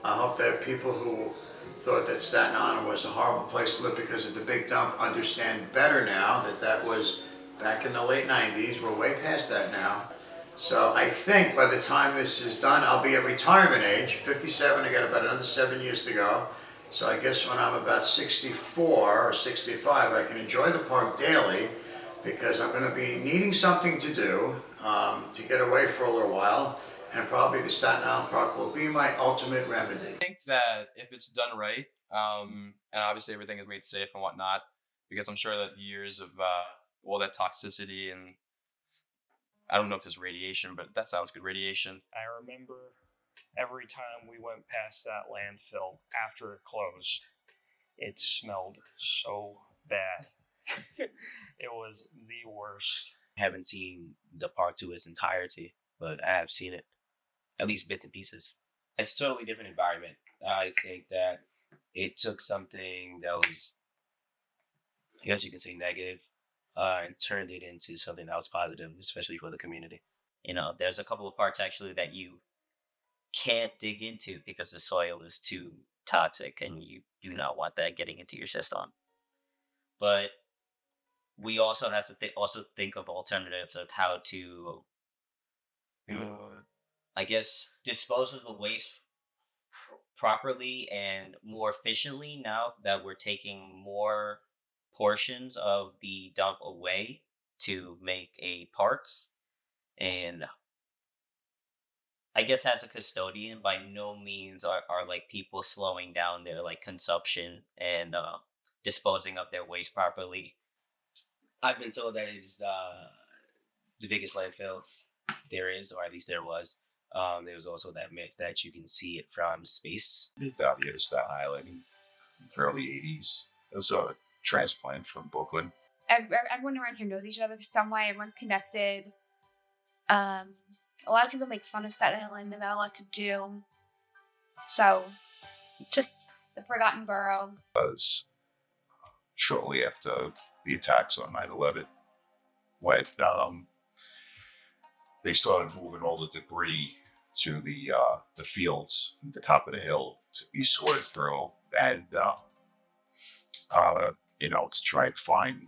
I hope that people who thought that Staten Island was a horrible place to live because of the big dump understand better now that that was back in the late 90s. We're way past that now. So I think by the time this is done, I'll be at retirement age, 57. I got about another 7 years to go. So I guess when I'm about 64 or 65, I can enjoy the park daily because I'm going to be needing something to do to get away for a little while. And probably the Staten Island Park will be my ultimate remedy. I think that if it's done right, and obviously everything is made safe and whatnot, because I'm sure that years of all that toxicity and I don't know if there's radiation, but that sounds good. Radiation. I remember every time we went past that landfill after it closed, it smelled so bad. It was the worst. I haven't seen the park to its entirety, but I have seen it, at least bits and pieces. It's a totally different environment. I think that it took something that was, I guess you can say, negative, and turned it into something that was positive, especially for the community. There's a couple of parts actually that you can't dig into because the soil is too toxic and you do not want that getting into your system. But we also have to also think of alternatives of how to, I guess, dispose of the waste properly and more efficiently now that we're taking more portions of the dump away to make a parks. And I guess as a custodian, by no means are like people slowing down their like consumption and disposing of their waste properly. I've been told that it's the biggest landfill there is, or at least there was. There was also that myth that you can see it from space. Moved out here to Staten Island in the early 80s. It was a transplant from Brooklyn. Everyone around here knows each other some way. Everyone's connected. A lot of people make fun of Staten Island and not a lot to do. So, just the forgotten borough. Was shortly after the attacks on 9/11 when they started moving all the debris to the fields at the top of the hill to be sorted through, and to try and find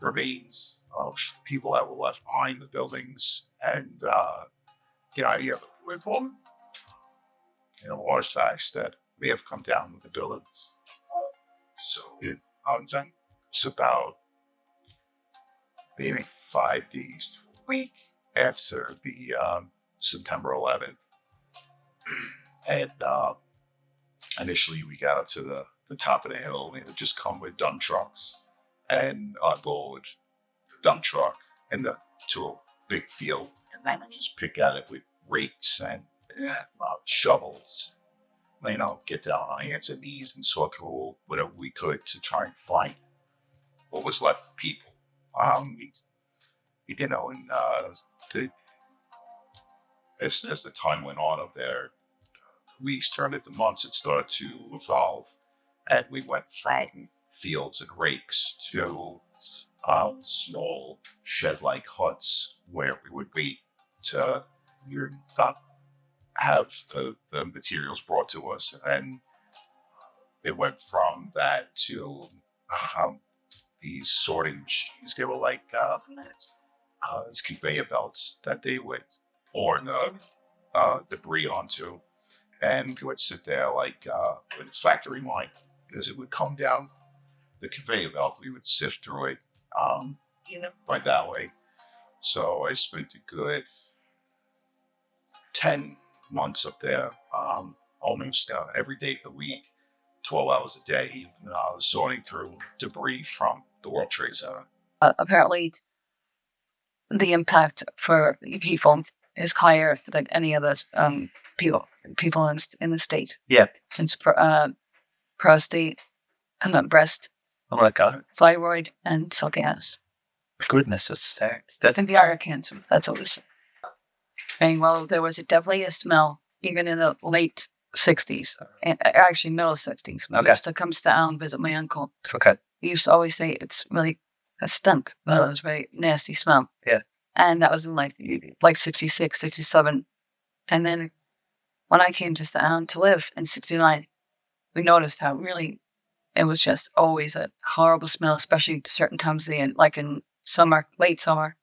remains of people that were left behind the buildings, and you have important artifacts that may have come down with the buildings. So it's about maybe 5 days to a week after the September 11th. And initially we got up to the top of the hill and it would just come with dump trucks and unload the dump truck to a big field. And then just pick at it with rakes and shovels. Get down on hands and knees and sort through whatever we could to try and find what was left of people. As the time went on up there, weeks turned into months. It started to evolve, and we went from fields and rakes to small shed-like huts where we would wait to have the materials brought to us, and it went from that to these sorting machines. They were like these conveyor belts that they would pour the debris onto, and we would sit there like with factory line as it would come down the conveyor belt. We would sift through it, right that way. So I spent a good 10 months up there, almost every day of the week, 12 hours a day, sorting through debris from the World Trade Center. Apparently, the impact for people is higher than any other people in the state. Yeah. It's prostate, breast, Oh my god. thyroid, and cell cancer. Goodness, that's And the eye cancer. That's all it is. And well, there was definitely a smell, even in the late 60s, and actually middle 60s. When I Okay. used to come down visit my uncle. okay. He used to always say it's really a stunk. It was a very nasty smell. Yeah. And that was in like 66, 67. And then when I came to Staten to live in 69, we noticed how really it was just always a horrible smell, especially certain times of the year, like in summer, late summer.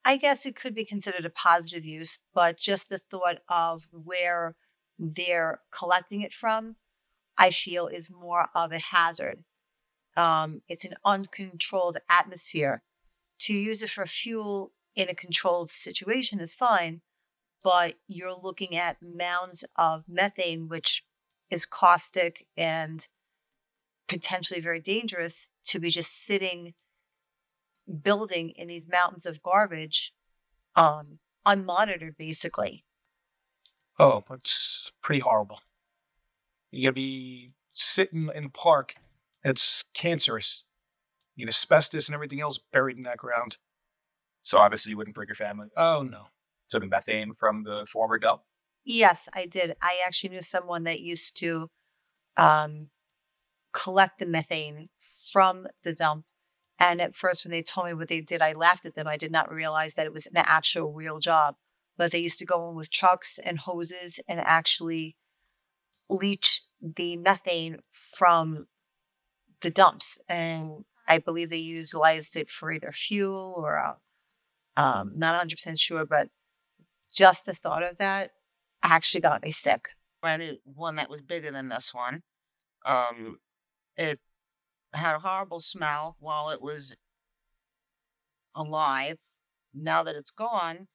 I guess it could be considered a positive use, but just the thought of where they're collecting it from, I feel is more of a hazard. It's an uncontrolled atmosphere. To use it for fuel in a controlled situation is fine, but you're looking at mounds of methane, which is caustic and potentially very dangerous to be just sitting, building in these mountains of garbage, unmonitored, basically. Oh, it's pretty horrible. You're gonna be sitting in a park that's cancerous. You get asbestos and everything else buried in that ground. So obviously you wouldn't bring your family. Oh no. So the methane from the former dump. Yes, I did. I actually knew someone that used to um, collect the methane from the dump. And at first, when they told me what they did, I laughed at them. I did not realize that it was an actual real job. But they used to go in with trucks and hoses and actually leach the methane from the dumps. And I believe they utilized it for either fuel or not 100% sure, but just the thought of that actually got me sick. Rented one that was bigger than this one. It had a horrible smell while it was alive. Now that it's gone,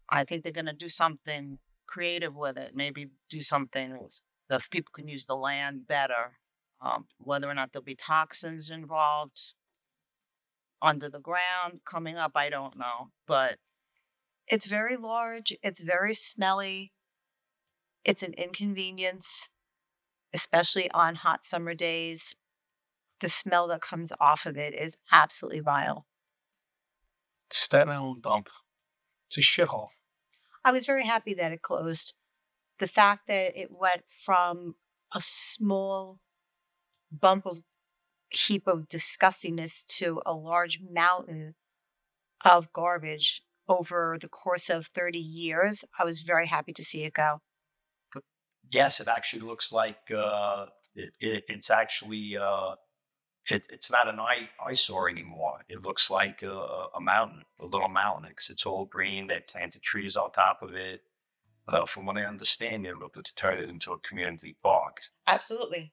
I think they're going to do something creative with it. Maybe do something that people can use the land better. Whether or not there'll be toxins involved under the ground coming up, I don't know. But It's very large. It's very smelly. It's an inconvenience, especially on hot summer days. The smell that comes off of it is absolutely vile. Staten Island dump. It's a shithole. I was very happy that it closed. The fact that it went from a small bump of heap of disgustingness to a large mountain of garbage over the course of 30 years, I was very happy to see it go. Yes, it actually looks like it's actually it's not an eyesore anymore. It looks like a mountain, a little mountain, because it's all green. They planted trees on top of it. From what I understand, they're looking to turn it into a community park. absolutely.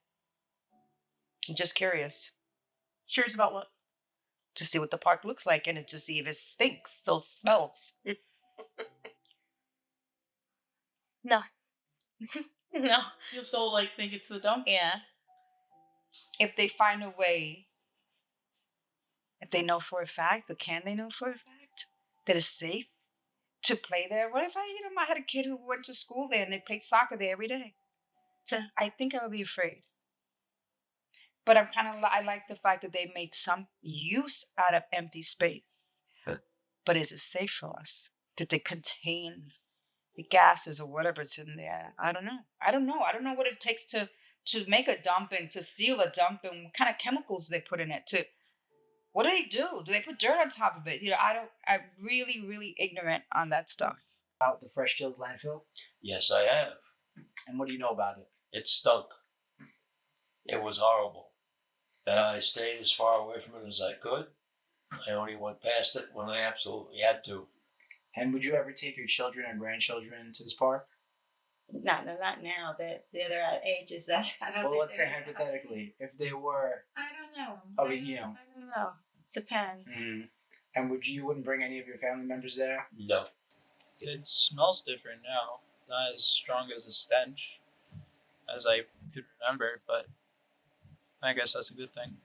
I'm just curious. Curious about what? To see what the park looks like and to see if it stinks, still smells. No. No. You so think it's the dump? Yeah. If they find a way, if they know for a fact, or can they know for a fact that it's safe to play there? What if I had a kid who went to school there and they played soccer there every day? I think I would be afraid. But I like the fact that they made some use out of empty space. But is it safe for us? Did they contain the gases or whatever's in there? I don't know. I don't know what it takes to make a dump and to seal a dump and what kind of chemicals they put in it. What do they do? Do they put dirt on top of it? I'm really, really ignorant on that stuff. About the Fresh Kills landfill? Yes, I have. And what do you know about it? It stunk. It was horrible. I stayed as far away from it as I could. I only went past it when I absolutely had to. And would you ever take your children and grandchildren to this park? No, they're not now. They're at ages that I don't. Well, let's say hypothetically, if they were. I don't know. I don't know. It depends. Mm-hmm. And wouldn't bring any of your family members there? No. It smells different now. Not as strong as a stench as I could remember, but I guess that's a good thing.